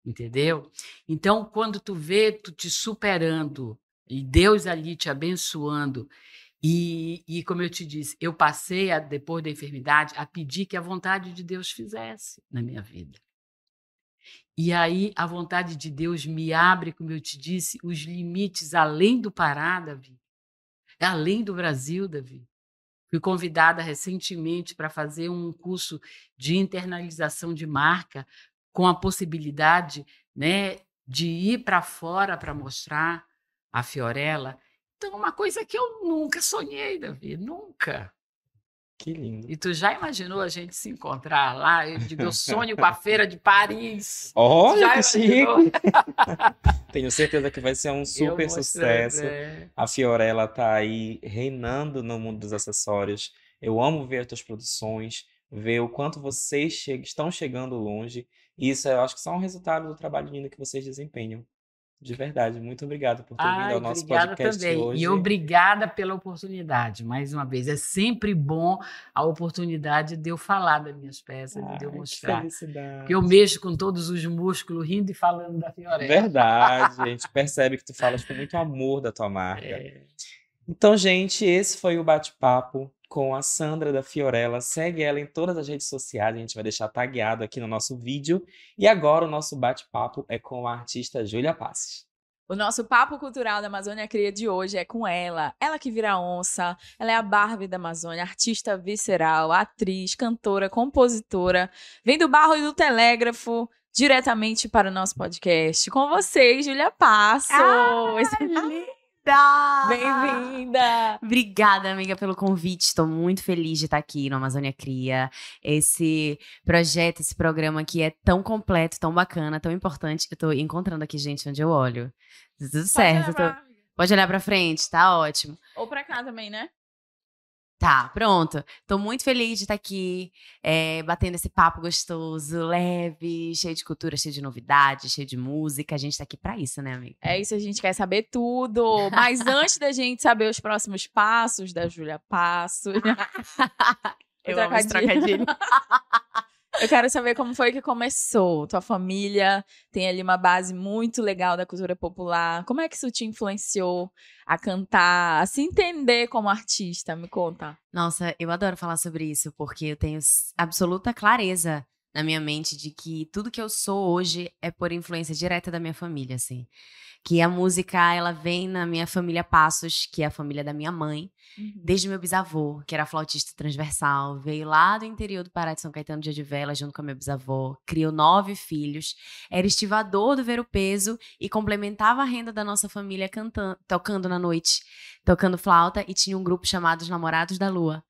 Entendeu? Então, quando tu vê tu te superando e Deus ali te abençoando, e como eu te disse, eu passei, depois da enfermidade, a pedir que a vontade de Deus fizesse na minha vida. E aí a vontade de Deus me abre, como eu te disse, os limites além do Pará, Davi, além do Brasil, Davi. Fui convidada recentemente para fazer um curso de internalização de marca com a possibilidade, né, de ir para fora para mostrar a Fiorella. Então, uma coisa que eu nunca sonhei, Davi, nunca. Que lindo. E tu já imaginou a gente se encontrar lá? Eu digo, eu sonho com a Feira de Paris. Olha que chique! Tenho certeza que vai ser um super sucesso. A Fiorella tá aí reinando no mundo dos acessórios. Eu amo ver as tuas produções, ver o quanto vocês estão chegando longe. E isso eu acho que só é um resultado do trabalho lindo que vocês desempenham. De verdade, muito obrigado por ter vindo ao nosso podcast também. hoje. E obrigada pela oportunidade, mais uma vez. É sempre bom a oportunidade de eu falar das minhas peças, de eu mostrar. Que felicidade. Porque eu mexo com todos os músculos, rindo e falando da Fiorella. Verdade, a gente percebe que tu falas com muito amor da tua marca. Então, gente, esse foi o bate-papo com a Sandra da Fiorella. Segue ela em todas as redes sociais, a gente vai deixar tagueado aqui no nosso vídeo. E agora o nosso bate-papo é com a artista Júlia Passos. O nosso papo cultural da Amazônia Cria de hoje é com ela. Ela que vira onça, ela é a Barbie da Amazônia, artista visceral, atriz, cantora, compositora. Vem do barro e do telégrafo diretamente para o nosso podcast. Com vocês, Júlia Passos. Linda! Bem-vinda! Obrigada, amiga, pelo convite. Estou muito feliz de estar aqui no Amazônia Cria. Esse projeto, esse programa aqui é tão completo, tão bacana, tão importante. Eu estou encontrando aqui gente onde eu olho. Tudo certo. Pode olhar pra frente, tá ótimo. Ou pra cá também, né? Tá, pronto. Tô muito feliz de estar aqui, batendo esse papo gostoso, leve, cheio de cultura, cheio de novidades, cheio de música. A gente tá aqui pra isso, né, amiga? É isso, a gente quer saber tudo. Mas antes da gente saber os próximos passos da Júlia Passos... Eu amo esse trocadilho. Eu quero saber como foi que começou. Tua família tem ali uma base muito legal da cultura popular. Como é que isso te influenciou a cantar, a se entender como artista? Me conta. Nossa, eu adoro falar sobre isso, porque eu tenho absoluta clareza na minha mente de que tudo que eu sou hoje é por influência direta da minha família, assim. Que a música, ela vem na minha família Passos, que é a família da minha mãe, desde meu bisavô, que era flautista transversal, veio lá do interior do Pará de São Caetano de Adivela, junto com a meu bisavô, criou 9 filhos, era estivador do Ver o Peso e complementava a renda da nossa família cantando, tocando na noite, tocando flauta, e tinha um grupo chamado Os Namorados da Lua,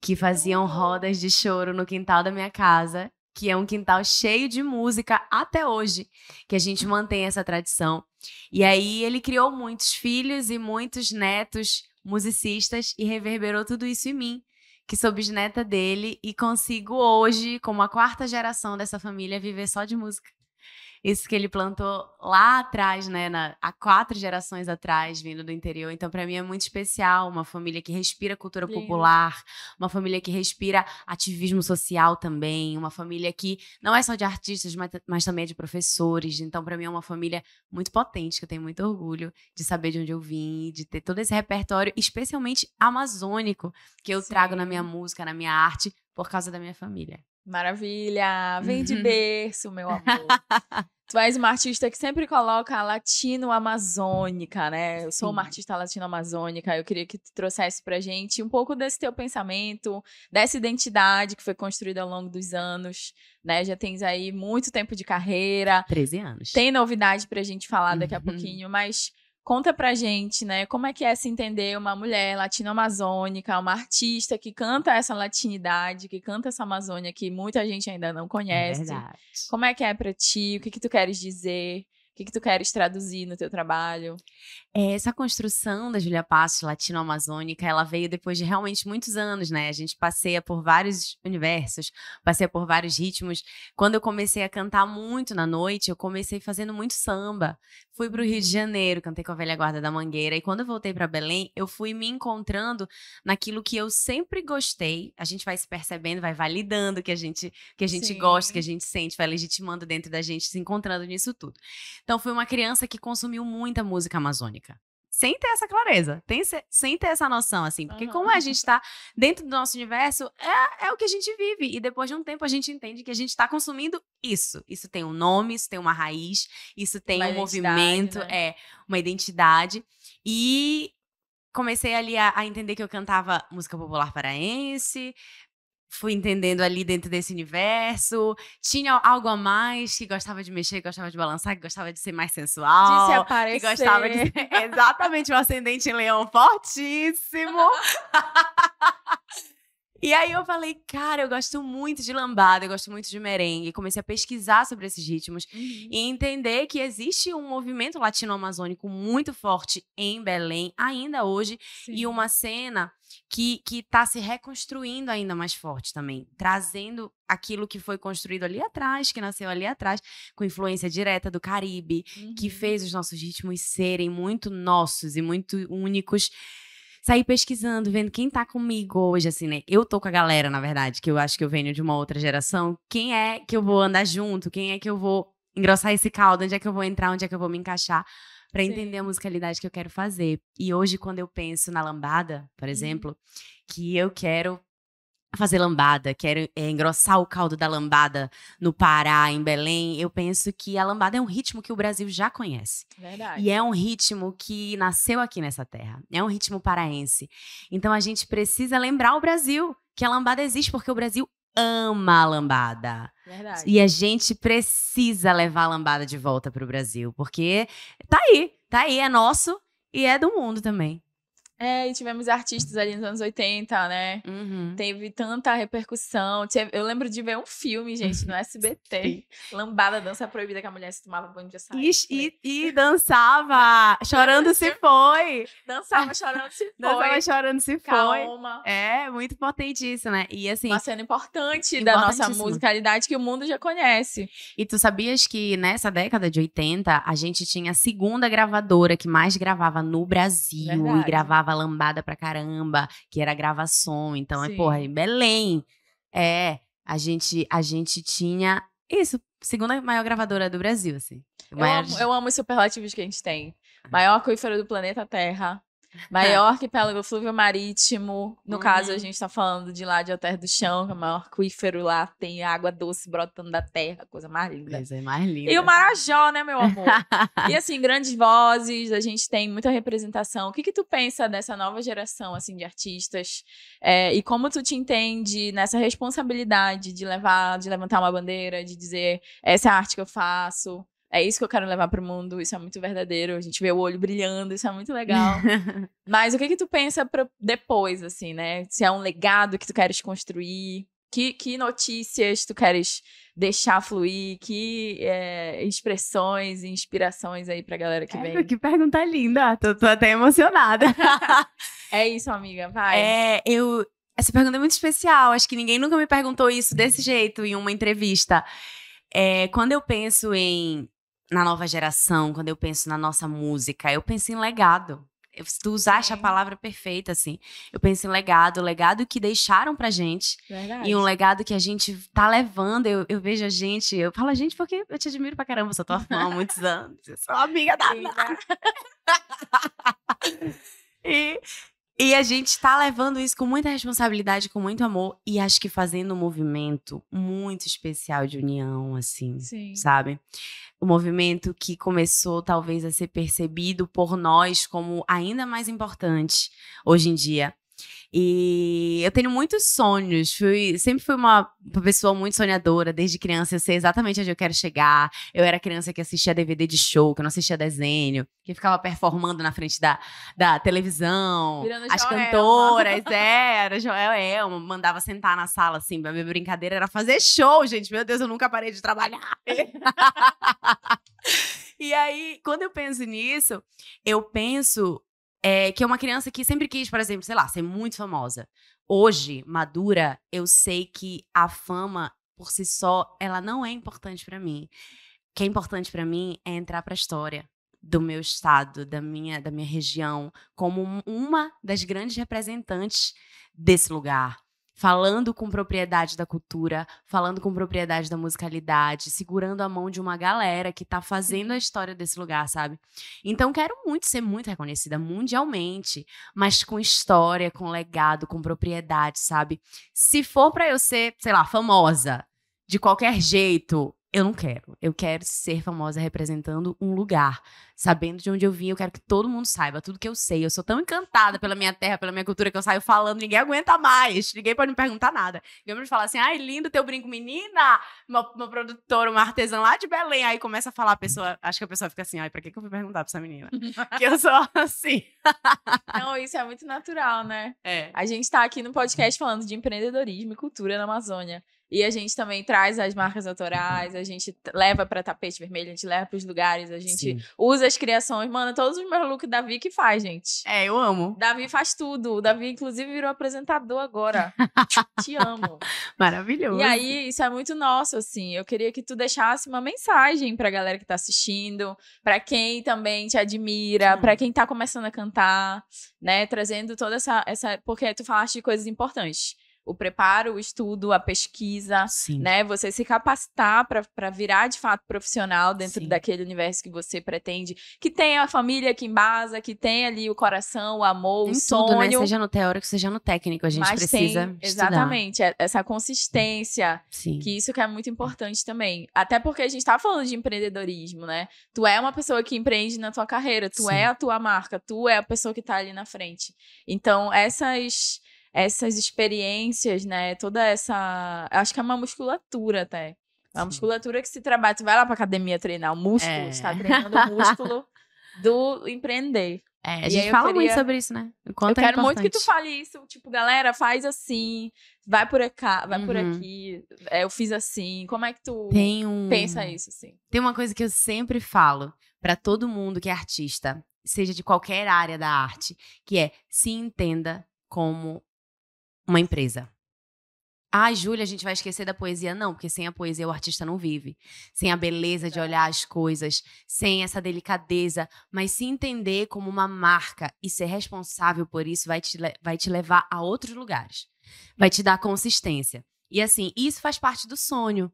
que faziam rodas de choro no quintal da minha casa, que é um quintal cheio de música até hoje, que a gente mantém essa tradição. E aí ele criou muitos filhos e muitos netos musicistas e reverberou tudo isso em mim, que sou bisneta dele e consigo hoje, como a 4ª geração dessa família, viver só de música. Isso que ele plantou lá atrás, né, há 4 gerações atrás, vindo do interior. Então, para mim é muito especial, uma família que respira cultura popular, uma família que respira ativismo social também, uma família que não é só de artistas, mas também é de professores. Então, para mim é uma família muito potente, que eu tenho muito orgulho de saber de onde eu vim, de ter todo esse repertório, especialmente amazônico, que eu trago na minha música, na minha arte, por causa da minha família. Maravilha! Vem de berço, meu amor. Tu és uma artista que sempre coloca a latino-amazônica, né? Eu sou uma artista latino-amazônica. Eu queria que tu trouxesse pra gente um pouco desse teu pensamento, dessa identidade que foi construída ao longo dos anos, né? Já tens aí muito tempo de carreira. 13 anos. Tem novidade pra gente falar daqui a pouquinho, mas conta pra gente, né? Como é que é se entender uma mulher latino-amazônica, uma artista que canta essa latinidade, que canta essa Amazônia que muita gente ainda não conhece. É verdade. Como é que é pra ti? O que tu queres dizer? O que tu queres traduzir no teu trabalho? Essa construção da Júlia Passos latino-amazônica, ela veio depois de realmente muitos anos, né? A gente passeia por vários universos, passeia por vários ritmos. Quando eu comecei a cantar muito na noite, eu comecei fazendo muito samba. Fui para o Rio de Janeiro, cantei com a Velha Guarda da Mangueira. E quando eu voltei para Belém, eu fui me encontrando naquilo que eu sempre gostei. A gente vai se percebendo, vai validando o que a gente gosta, que a gente sente, vai legitimando dentro da gente, se encontrando nisso tudo. Então, fui uma criança que consumiu muita música amazônica. Sem ter essa clareza, sem ter essa noção, assim. Porque como a gente tá dentro do nosso universo, é o que a gente vive. E depois de um tempo, a gente entende que a gente tá consumindo isso. Isso tem um nome, isso tem uma raiz, isso tem um movimento, né? Uma identidade. E comecei ali a entender que eu cantava música popular paraense, fui entendendo ali dentro desse universo. Tinha algo a mais, que gostava de mexer, que gostava de balançar, que gostava de ser mais sensual. De se aparecer. Que gostava de ser exatamente um ascendente em leão fortíssimo. E aí eu falei, cara, eu gosto muito de lambada, eu gosto muito de merengue. Comecei a pesquisar sobre esses ritmos e entender que existe um movimento latino-amazônico muito forte em Belém, ainda hoje, e uma cena que tá se reconstruindo ainda mais forte também, trazendo aquilo que foi construído ali atrás, que nasceu ali atrás, com influência direta do Caribe, que fez os nossos ritmos serem muito nossos e muito únicos. Saí pesquisando, vendo quem tá comigo hoje, assim, né? Eu tô com a galera, na verdade, que eu acho que eu venho de uma outra geração. Quem é que eu vou andar junto? Quem é que eu vou engrossar esse caldo? Onde é que eu vou entrar? Onde é que eu vou me encaixar? para entender a musicalidade que eu quero fazer. E hoje, quando eu penso na lambada, por exemplo, que eu quero fazer lambada, quero engrossar o caldo da lambada no Pará, em Belém, eu penso que a lambada é um ritmo que o Brasil já conhece. Verdade. E é um ritmo que nasceu aqui nessa terra. É um ritmo paraense. Então a gente precisa lembrar o Brasil que a lambada existe, porque o Brasil ama a lambada. Verdade. E a gente precisa levar a lambada de volta pro Brasil, porque tá aí, é nosso e é do mundo também. E tivemos artistas ali nos anos 80, né? Teve tanta repercussão. Eu lembro de ver um filme, gente, no SBT. Lambada, dança proibida, que a mulher se tomava banho de açaí. E dançava, chorando se foi. Dançava chorando se foi. Dançava chorando se foi. Calma. É, muito potente isso, né? E assim... Uma cena importante da nossa musicalidade que o mundo já conhece. E tu sabias que nessa década de 80, a gente tinha a segunda gravadora que mais gravava no Brasil. Verdade. E gravava lambada pra caramba, que era gravação. Então, porra, em Belém. A gente tinha isso, segunda maior gravadora do Brasil, assim. Eu amo os superlativos que a gente tem. Maior aquífero do planeta Terra. Maior arquipélago flúvio marítimo. No caso, a gente tá falando de lá de Alter do Chão, que é o maior aquífero lá. Tem água doce brotando da terra, coisa mais linda. Coisa mais linda. E o Marajó, né, meu amor? E assim, grandes vozes, a gente tem muita representação. O que tu pensa dessa nova geração, assim, de artistas? E como tu te entende nessa responsabilidade de levantar uma bandeira, de dizer, essa é a arte que eu faço? É isso que eu quero levar pro mundo, isso é muito verdadeiro. A gente vê o olho brilhando, isso é muito legal. Mas o que tu pensa pra depois, assim, né? Se é um legado que tu queres construir, que notícias tu queres deixar fluir, que expressões e inspirações aí pra galera que vem. Que pergunta linda, tô até emocionada. É isso, amiga, vai. Essa pergunta é muito especial, acho que ninguém nunca me perguntou isso desse jeito em uma entrevista. Quando eu penso na nova geração, quando eu penso na nossa música, eu penso em legado. Tu usaste a palavra perfeita, assim. Eu penso em legado, o legado que deixaram pra gente. Verdade. E um legado que a gente tá levando. Eu vejo a gente, eu falo a gente porque eu te admiro pra caramba, eu sou tua fã há muitos anos. Eu sou amiga da Nara. E a gente tá levando isso com muita responsabilidade, com muito amor. E acho que fazendo um movimento muito especial de união, assim, sabe? Um movimento que começou, talvez, a ser percebido por nós como ainda mais importante hoje em dia. E eu tenho muitos sonhos, sempre fui uma pessoa muito sonhadora, desde criança eu sei exatamente onde eu quero chegar. Eu era criança que assistia DVD de show, que não assistia desenho, que ficava performando na frente da televisão. Virando as Joelma. cantoras, era Joelma, mandava sentar na sala, assim, a minha brincadeira era fazer show, gente, meu Deus, eu nunca parei de trabalhar. E aí, quando eu penso nisso, eu penso... que é uma criança que sempre quis, por exemplo, sei lá, ser muito famosa. Hoje, madura, eu sei que a fama, por si só, ela não é importante pra mim. O que é importante pra mim é entrar pra história do meu estado, da minha região, como uma das grandes representantes desse lugar. Falando com propriedade da cultura, falando com propriedade da musicalidade, segurando a mão de uma galera que tá fazendo a história desse lugar, sabe? Então, quero muito ser muito reconhecida mundialmente, mas com história, com legado, com propriedade, sabe? Se for pra eu ser, sei lá, famosa, de qualquer jeito, eu não quero. Eu quero ser famosa representando um lugar, sabendo de onde eu vim. Eu quero que todo mundo saiba tudo que eu sei. Eu sou tão encantada pela minha terra, pela minha cultura, que eu saio falando, ninguém aguenta mais. Ninguém pode me perguntar nada. Ninguém pode falar assim, ai, lindo teu brinco, menina. Uma produtora, uma artesã lá de Belém. Aí começa a falar, a pessoa, acho que a pessoa fica assim, ai, pra que eu vou perguntar pra essa menina? Que eu sou assim. Não, isso é muito natural, né? A gente tá aqui no podcast falando de empreendedorismo e cultura na Amazônia. E a gente também traz as marcas autorais, a gente leva pra tapete vermelho, a gente leva pros lugares, a gente usa as criações. Mano, todos os meus looks Davi que faz, gente. Eu amo. Davi faz tudo. O Davi, inclusive, virou apresentador agora. Te amo. Maravilhoso. E aí, isso é muito nosso, assim. Eu queria que tu deixasse uma mensagem pra galera que tá assistindo, pra quem também te admira, pra quem tá começando a cantar, né? Trazendo toda essa... Porque tu falaste de coisas importantes. o preparo, o estudo, a pesquisa, Sim. né? Você se capacitar para virar de fato profissional dentro Sim. daquele universo que você pretende, que tenha a família que embasa, que tenha ali o coração, o amor, o Em sonho. tudo, né? Seja no teórico, seja no técnico, a gente Mas precisa tem, estudar. exatamente, essa consistência, Sim. que isso que é muito importante também. Até porque a gente tá falando de empreendedorismo, né? Tu é uma pessoa que empreende na tua carreira, tu Sim. é a tua marca, tu é a pessoa que tá ali na frente. Então, essas experiências, né? Toda essa... Acho que é uma musculatura até. É uma Sim. musculatura que se trabalha. Tu vai lá pra academia treinar o músculo, tu tá treinando o músculo do empreender. A E gente aí eu fala queria- muito sobre isso, né? O quanto Eu quero é muito que tu importante. fale isso. Tipo, galera, faz assim. Vai por aqui, vai por Uhum. aqui. Eu fiz assim. Como é que tu Tem pensa isso, assim? Tem uma coisa que eu sempre falo pra todo mundo que é artista, seja de qualquer área da arte, que é se entenda como uma empresa. Júlia, a gente vai esquecer da poesia? Não, porque sem a poesia o artista não vive. Sem a beleza de olhar as coisas, sem essa delicadeza, mas se entender como uma marca e ser responsável por isso vai te levar a outros lugares. Vai te dar consistência. E assim, isso faz parte do sonho.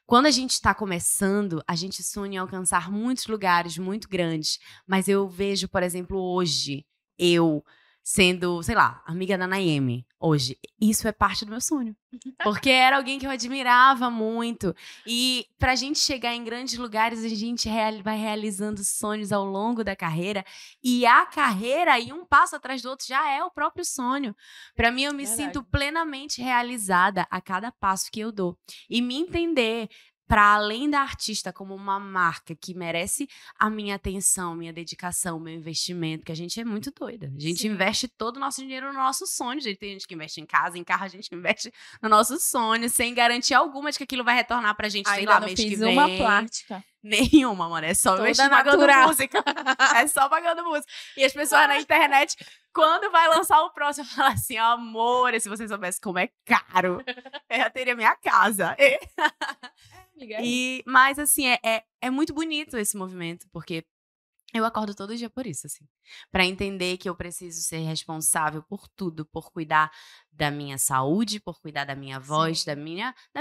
Quando a gente está começando, a gente sonha em alcançar muitos lugares muito grandes. Mas eu vejo, por exemplo, hoje, eu sendo, sei lá, amiga da Naemi, hoje. Isso é parte do meu sonho. Porque era alguém que eu admirava muito. E pra gente chegar em grandes lugares, a gente vai realizando sonhos ao longo da carreira. E a carreira, e um passo atrás do outro, já é o próprio sonho. Pra mim, eu me Verdade. sinto plenamente realizada a cada passo que eu dou. E me entender para além da artista como uma marca que merece a minha atenção, minha dedicação, meu investimento, porque a gente é muito doida. A gente Sim. investe todo o nosso dinheiro no nosso sonho. Tem gente que investe em casa, em carro, a gente investe no nosso sonho, sem garantia alguma de que aquilo vai retornar pra gente, sei Ainda lá, não mês que fiz vem. uma plástica. Nenhuma, mano. É só Toda investir pagando natural. música. É só pagando música. E as pessoas na internet, quando vai lançar o próximo, falam assim, amor, se você soubesse como é caro, eu já teria minha casa. Amiga, Mas, assim, é muito bonito esse movimento, porque eu acordo todo dia por isso, assim. Pra entender que eu preciso ser responsável por tudo, por cuidar da minha saúde, por cuidar da minha voz, Sim. da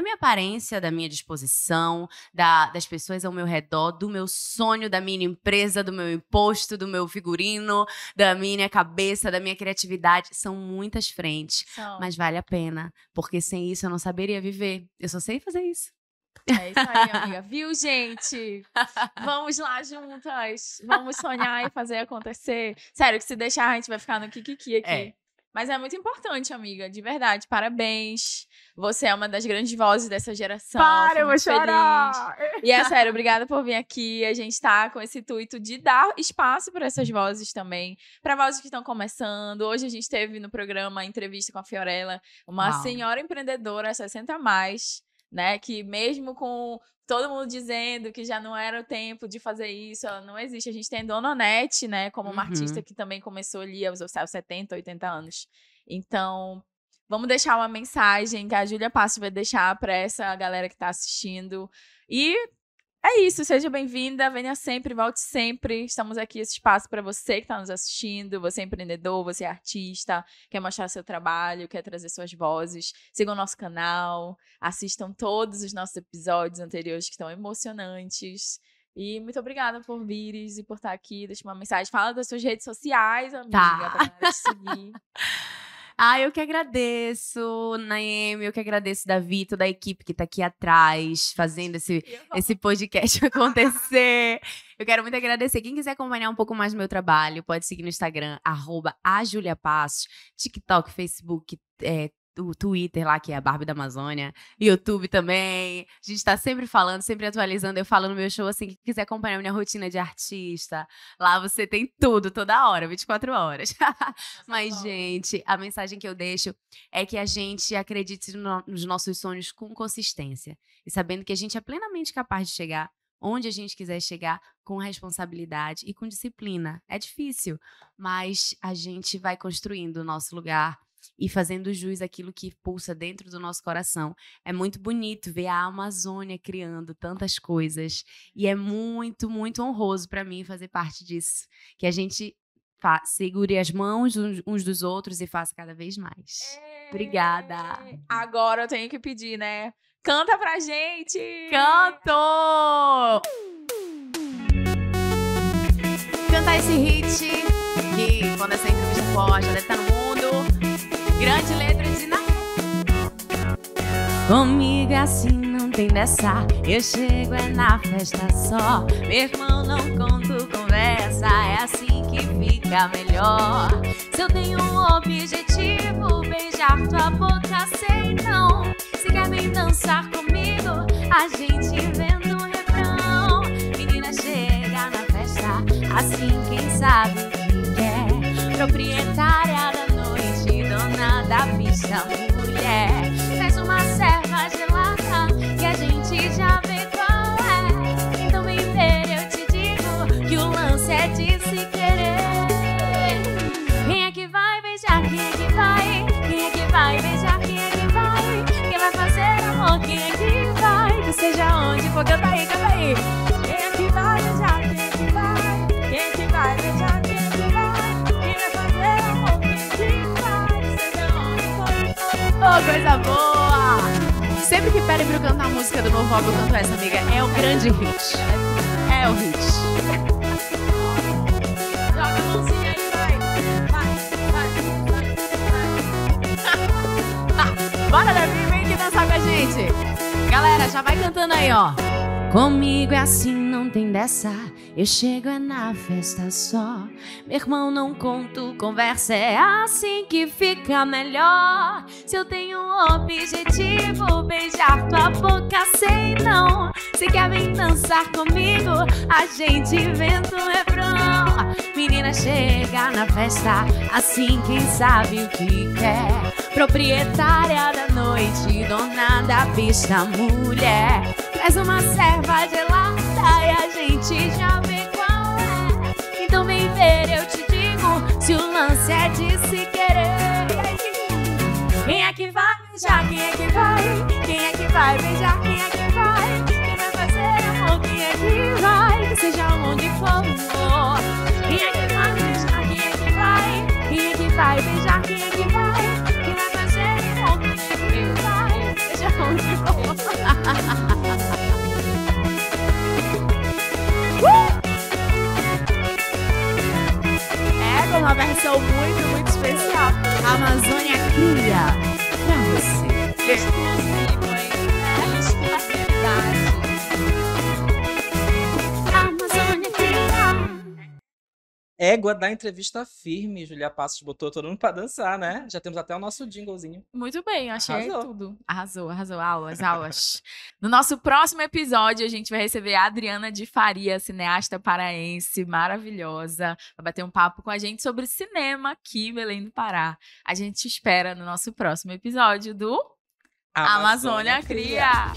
minha aparência, da minha disposição, das pessoas ao meu redor, do meu sonho, da minha empresa, do meu imposto, do meu figurino, da minha cabeça, da minha criatividade. São muitas frentes, são. mas vale a pena, porque sem isso eu não saberia viver. Eu só sei fazer isso. É isso aí, amiga. Viu, gente? Vamos lá juntas. Vamos sonhar e fazer acontecer. Sério, que se deixar, a gente vai ficar no kikiki aqui. É. Mas é muito importante, amiga. De verdade. Parabéns. Você é uma das grandes vozes dessa geração. Para, Fico eu vou muito chorar! feliz. E é sério, obrigada por vir aqui. A gente tá com esse intuito de dar espaço para essas vozes também. Para vozes que estão começando. Hoje a gente teve no programa a entrevista com a Fiorella, uma Uau. senhora empreendedora, 60 a mais, né? Que mesmo com todo mundo dizendo que já não era o tempo de fazer isso, ela não existe. A gente tem Dona Onete, né? Como uma Uhum. artista que também começou ali aos 70, 80 anos. Então, vamos deixar uma mensagem que a Júlia Passos vai deixar para essa galera que tá assistindo. E é isso, seja bem-vinda, venha sempre, volte sempre. Estamos aqui, esse espaço para você que está nos assistindo, você é empreendedor, você é artista, quer mostrar seu trabalho, quer trazer suas vozes. Sigam o nosso canal, assistam todos os nossos episódios anteriores que estão emocionantes. E muito obrigada por vires e por estar aqui. Deixa uma mensagem, fala das suas redes sociais, amiga, Tá. pra galera te seguir. Eu que agradeço, Naemi, eu que agradeço, Davi, toda a equipe que tá aqui atrás, fazendo esse podcast acontecer. Eu quero muito agradecer. Quem quiser acompanhar um pouco mais do meu trabalho, pode seguir no Instagram, @ajuliapassos, TikTok, Facebook, o Twitter lá, que é a Barbie da Amazônia, YouTube também. A gente tá sempre falando, sempre atualizando. Eu falo no meu show, assim, quem quiser acompanhar minha rotina de artista, lá você tem tudo, toda hora, 24 horas. Mas, gente, a mensagem que eu deixo é que a gente acredite nos nossos sonhos com consistência. E sabendo que a gente é plenamente capaz de chegar onde a gente quiser chegar, com responsabilidade e com disciplina. É difícil, mas a gente vai construindo o nosso lugar e fazendo jus àquilo que pulsa dentro do nosso coração. É muito bonito ver a Amazônia criando tantas coisas. E é muito, muito honroso para mim fazer parte disso. Que a gente segure as mãos uns dos outros e faça cada vez mais. Obrigada. Agora eu tenho que pedir, né? Canta pra gente! Canto! Cantar esse hit que quando essa entrevista for, já deve estar no mundo. Grande letra de Comigo é assim, não tem dessa. Eu chego é na festa só. Meu irmão, não conto conversa. É assim que fica melhor. Se eu tenho um objetivo, beijar tua boca, sei não. Se quer vir dançar comigo, a gente vendo um refrão. Menina, chega na festa, assim quem sabe o que quer. Proprietária da noite, dona da pista, mulher. Traz uma serva gelada que a gente já vê qual é. Então vem ver, eu te digo que o lance é de se querer. Quem é que vai beijar? Quem é que vai? Quem é que vai beijar? Quem é que vai? Quem vai fazer amor? Quem é que vai? Que seja onde for, canta aí, canta aí. Quem é que vai beijar? Quem é que vai? Quem é que vai beijar? Quem é que vai? Quem vai fazer amor? Quem é que vai? Que seja onde for. Oh, coisa boa! Sempre que pedem pra eu cantar a música do novo álbum, eu canto essa, amiga. É o grande hit. É o hit. Joga a mãozinha aí, vai. Vai. Bora, Davi, vem aqui dançar com a gente. Galera, já vai cantando aí, ó. Comigo é assim, não tem dessa. Eu chego é na festa só. Meu irmão, não conto conversa. É assim que fica melhor. Se eu tenho um objetivo, beijar tua boca, sei não. Se quer vir dançar comigo, a gente inventa um refrão. Menina, chega na festa, assim quem sabe o que quer. Proprietária da noite, dona da pista, mulher. Traz uma serva gelada e a gente já vê qual é. Então vem ver, eu te digo, se o lance é de se querer. Quem é que vai beijar? Quem é que vai? Quem é que vai beijar? Quem é que vai? Quem vai fazer amor? Quem é que vai? Que seja onde for. Quem é que vai beijar? Quem é que vai? Quem é que vai beijar? Quem é que vai? Quem vai fazer amor? Quem é que vai? Que seja onde for. É uma versão muito especial. A Amazônia cria pra você. Exclusivo, hein? É exclusividade. Amazônia cria. Égua da entrevista firme. Julia Passos botou todo mundo pra dançar, né? Já temos até o nosso jinglezinho. Muito bem, achei Arrasou. tudo. Arrasou. Aulas. No nosso próximo episódio, a gente vai receber a Adriana de Faria, cineasta paraense, maravilhosa. Vai bater um papo com a gente sobre cinema aqui em Belém do Pará. A gente te espera no nosso próximo episódio do Amazônia Cria.